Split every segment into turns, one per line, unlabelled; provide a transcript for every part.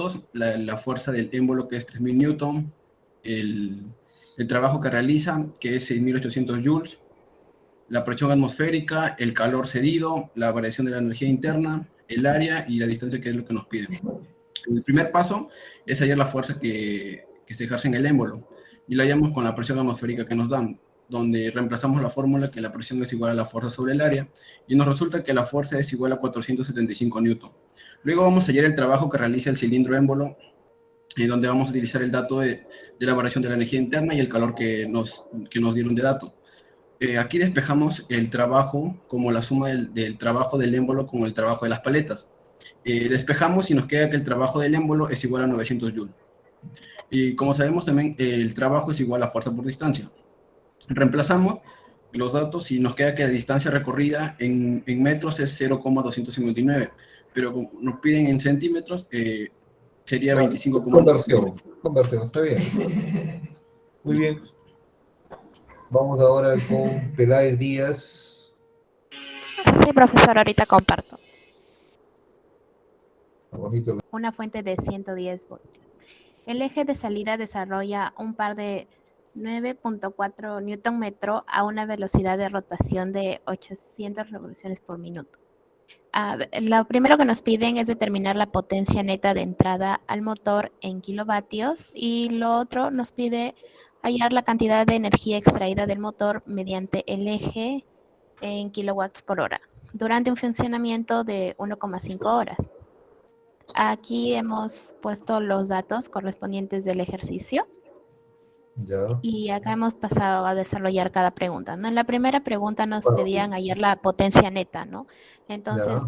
datos, la fuerza del émbolo, que es 3000 newton, el trabajo que realiza, que es 6800 joules, la presión atmosférica, el calor cedido, la variación de la energía interna, el área y la distancia, que es lo que nos piden. El primer paso es hallar la fuerza que se ejerce en el émbolo, y la hallamos con la presión atmosférica que nos dan, donde reemplazamos la fórmula que la presión es igual a la fuerza sobre el área, y nos resulta que la fuerza es igual a 475 newton. Luego vamos a hallar el trabajo que realiza el cilindro émbolo, donde vamos a utilizar el dato de la variación de la energía interna y el calor que nos dieron de dato. Aquí despejamos el trabajo como la suma del trabajo del émbolo con el trabajo de las paletas. Despejamos y nos queda que el trabajo del émbolo es igual a 900 joules. Y como sabemos también, el trabajo es igual a fuerza por distancia. Reemplazamos los datos y nos queda que la distancia recorrida en metros es 0,259, pero como nos piden en centímetros, sería 25.
Conversión, está bien. Muy bien. Vamos ahora con Peláez Díaz.
Sí, profesor, ahorita comparto.
Bonito.
Una fuente de 110 voltios. El eje de salida desarrolla un par de 9.4 newton metro a una velocidad de rotación de 800 revoluciones por minuto. Lo primero que nos piden es determinar la potencia neta de entrada al motor en kilovatios, y lo otro nos pide hallar la cantidad de energía extraída del motor mediante el eje en kilowatts por hora durante un funcionamiento de 1,5 horas. Aquí hemos puesto los datos correspondientes del ejercicio.
Ya.
Y acá hemos pasado a desarrollar cada pregunta, ¿no? En la primera pregunta nos pedían hallar la potencia neta, ¿no? Entonces,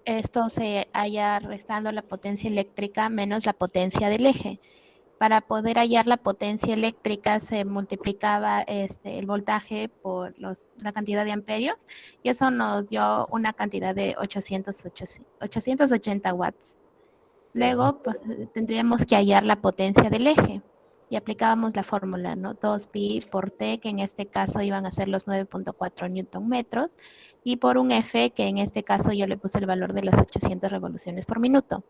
esto se halla restando la potencia eléctrica menos la potencia del eje. Para poder hallar la potencia eléctrica se multiplicaba el voltaje por la cantidad de amperios, y eso nos dio una cantidad de 880 watts. Luego, pues, tendríamos que hallar la potencia del eje y aplicábamos la fórmula, ¿no? 2pi por t, que en este caso iban a ser los 9.4 newton metros, y por un f, que en este caso yo le puse el valor de las 800 revoluciones por minuto.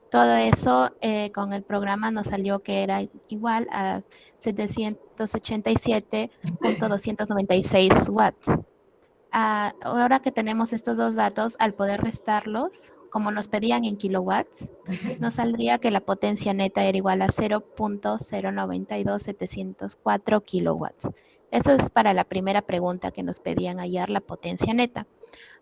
Todo eso con el programa nos salió que era igual a 787.296 watts. Ahora que tenemos estos dos datos, al poder restarlos, como nos pedían en kilowatts, nos saldría que la potencia neta era igual a 0.092704 kilowatts. Eso es para la primera pregunta, que nos pedían hallar la potencia neta.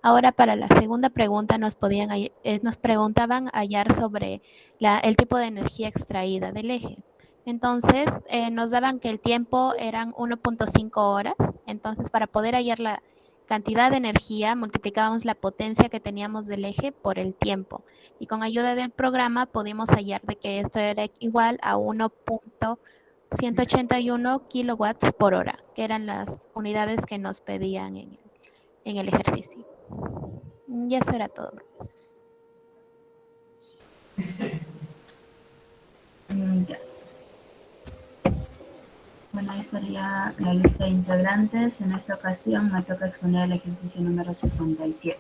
Ahora, para la segunda pregunta nos preguntaban hallar sobre el tipo de energía extraída del eje. Entonces, nos daban que el tiempo eran 1.5 horas. Entonces, para poder hallar la cantidad de energía, multiplicábamos la potencia que teníamos del eje por el tiempo. Y con ayuda del programa pudimos hallar de que esto era igual a 1.181 kilowatts por hora, que eran las unidades que nos pedían en el ejercicio. Y eso era todo, profesor.
Ya. Bueno, ahí sería la lista de integrantes. En esta ocasión me toca exponer el ejercicio número 67.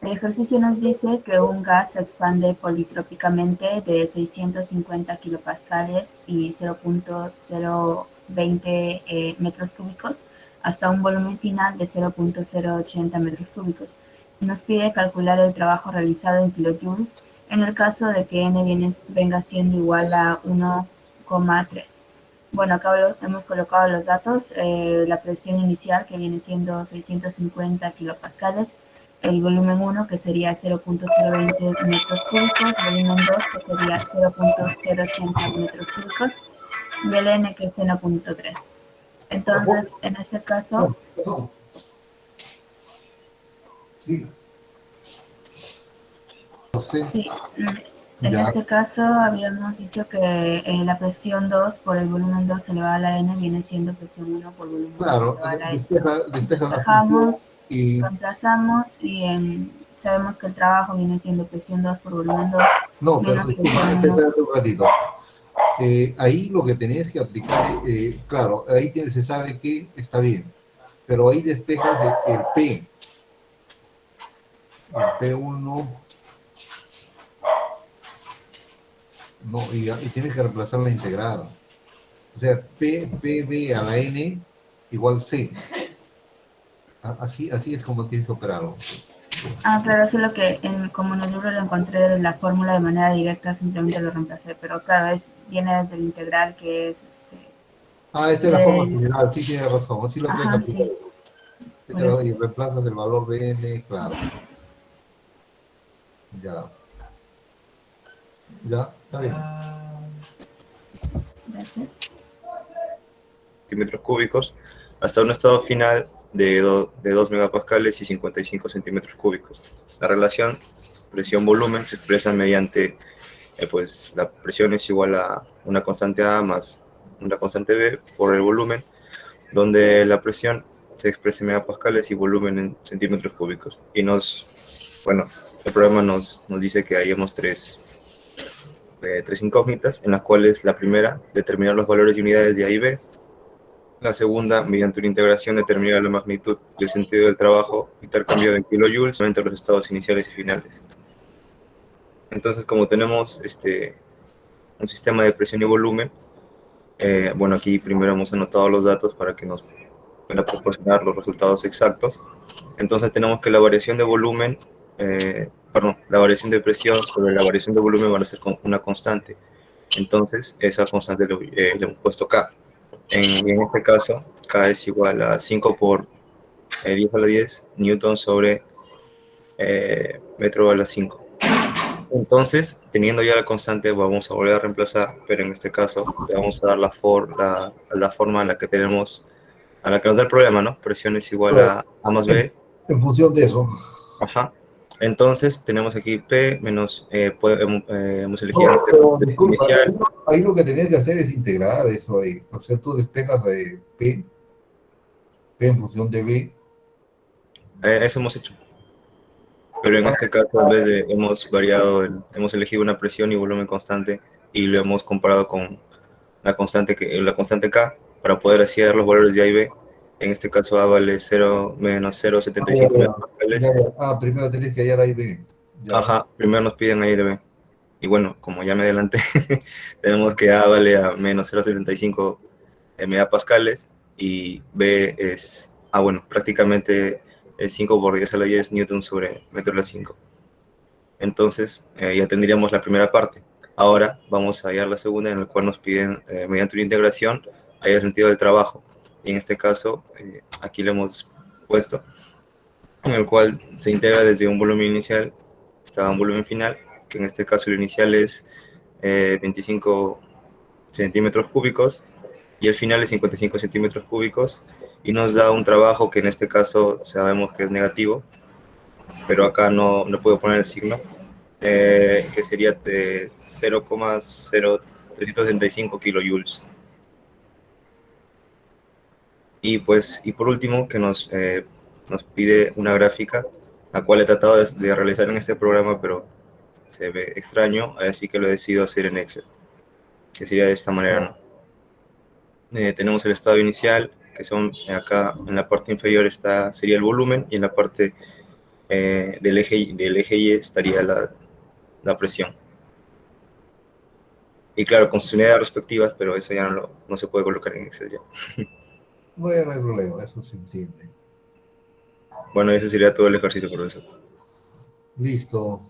El ejercicio nos dice que un gas se expande politrópicamente de 650 kilopascales y 0.020 metros cúbicos hasta un volumen final de 0.080 metros cúbicos. Nos pide calcular el trabajo realizado en kilojoules en el caso de que n venga siendo igual a 1,3. Bueno, acá hemos colocado los datos, la presión inicial, que viene siendo 650 kilopascales, el volumen 1, que sería 0.020 metros cúbicos, volumen 2, que sería 0.080 metros cúbicos, y el n, que es 0.3. Entonces, en este caso... Sí, en este caso habíamos dicho que la presión 2 por el volumen 2 elevado a la n viene siendo presión 1 por volumen 2 elevado a la n. Despejamos y reemplazamos y sabemos que el trabajo viene siendo presión 2 por volumen 2. No, pero espérate un ratito.
Ahí lo que tenías que aplicar, claro, ahí se sabe que está bien, pero ahí despejas el P. El P1... No, y tienes que reemplazar la integral. O sea, PB a la N igual C. Así es como tienes que operarlo.
Ah, claro, solo que como en el libro lo encontré la fórmula de manera directa, simplemente lo reemplacé, pero claro, viene desde el integral que es...
Esta es la forma general, sí tienes razón, así lo puedes
Ajá,
aplicar.
sí. Bueno,
Y reemplazas el valor de N, claro. Ya, está bien.
gracias.
Centímetros cúbicos hasta un estado final de 2 megapascales y 55 centímetros cúbicos. La relación presión-volumen se expresa mediante, pues la presión es igual a una constante A más una constante B por el volumen, donde la presión se expresa en megapascales y volumen en centímetros cúbicos. Y bueno, el programa nos dice que hayamos tres incógnitas, en las cuales la primera, determinar los valores de unidades de A y B. La segunda, mediante una integración, determinar la magnitud y el sentido del trabajo intercambiado en kilojoules entre los estados iniciales y finales. Entonces, como tenemos un sistema de presión y volumen, bueno, aquí primero hemos anotado los datos para que nos pueda proporcionar los resultados exactos. Entonces tenemos que la variación de volumen, la variación de presión sobre la variación de volumen van a ser una constante. Entonces, esa constante le hemos puesto K. En este caso, K es igual a 5 por 10 a la 10 newton sobre metro a la 5. Entonces, teniendo ya la constante, vamos a volver a reemplazar, pero en este caso le vamos a dar la forma en la que tenemos, a la que nos da el problema, ¿no? Presión es igual a A más B.
En función de eso.
Ajá. Entonces, tenemos aquí P menos, hemos elegido
No, pero, disculpa,
inicial.
ahí lo que tenías que hacer es integrar eso ahí. O sea, tú despejas de P en función de B.
Eso hemos hecho. Pero en este caso, en vez de, hemos elegido una presión y volumen constante y lo hemos comparado con la constante K para poder así dar los valores de A y B. En este caso, A vale 0 menos 0,75 megapascales.
Primero tenés que hallar A y B. Ya.
Ajá, primero nos piden A y B. Y bueno, como ya me adelanté, tenemos que A vale a menos 0,75 megapascales y B es, bueno, prácticamente es 5 por 10 a la 10 newton sobre metro a la 5. Entonces, ya tendríamos la primera parte. Ahora vamos a hallar la segunda, en la cual nos piden, mediante una integración, hallar el sentido del trabajo. Y en este caso, aquí le hemos puesto, en el cual se integra desde un volumen inicial hasta un volumen final, que en este caso el inicial es 25 centímetros cúbicos y el final es 55 centímetros cúbicos, y nos da un trabajo que en este caso sabemos que es negativo, pero acá no puedo poner el signo, que sería de 0,0365 kilojoules. Y pues, y por último, que nos pide una gráfica, la cual he tratado de realizar en este programa, pero se ve extraño, así que lo he decidido hacer en Excel, que sería de esta manera, ¿no? Tenemos el estado inicial, que son acá en la parte inferior sería el volumen, y en la parte del eje Y estaría la presión. Y claro, con sus unidades respectivas, pero eso ya no se puede colocar en Excel ya.
No hay problema, eso se entiende.
Bueno, ese sería todo el ejercicio, profesor.
Listo.